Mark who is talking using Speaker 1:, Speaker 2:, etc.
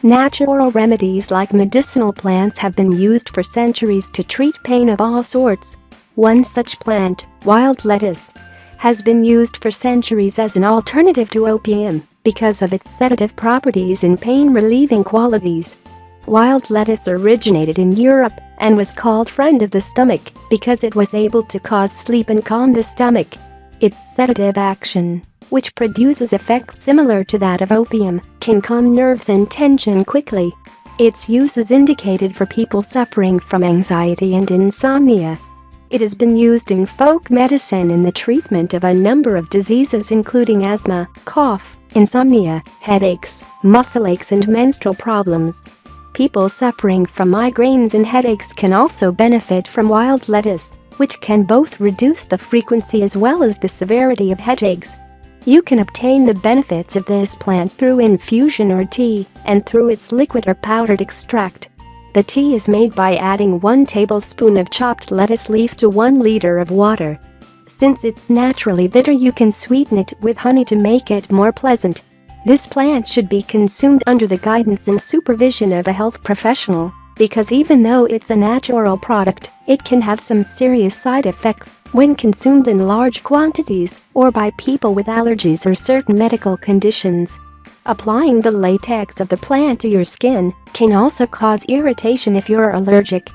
Speaker 1: Natural remedies like medicinal plants have been used for centuries to treat pain of all sorts. One such plant, wild lettuce, has been used for centuries as an alternative to opium because of its sedative properties and pain-relieving qualities. Wild lettuce originated in Europe and was called friend of the stomach because it was able to cause sleep and calm the stomach. Its sedative action, which produces effects similar to that of opium, can calm nerves and tension quickly. Its use is indicated for people suffering from anxiety and insomnia. It has been used in folk medicine in the treatment of a number of diseases including asthma, cough, insomnia, headaches, muscle aches and menstrual problems. People suffering from migraines and headaches can also benefit from wild lettuce, which can both reduce the frequency as well as the severity of headaches. You can obtain the benefits of this plant through infusion or tea, and through its liquid or powdered extract. The tea is made by adding 1 tablespoon of chopped lettuce leaf to 1 liter of water. Since it's naturally bitter, you can sweeten it with honey to make it more pleasant. This plant should be consumed under the guidance and supervision of a health professional, because even though it's a natural product, it can have some serious side effects when consumed in large quantities or by people with allergies or certain medical conditions. Applying the latex of the plant to your skin can also cause irritation if you're allergic.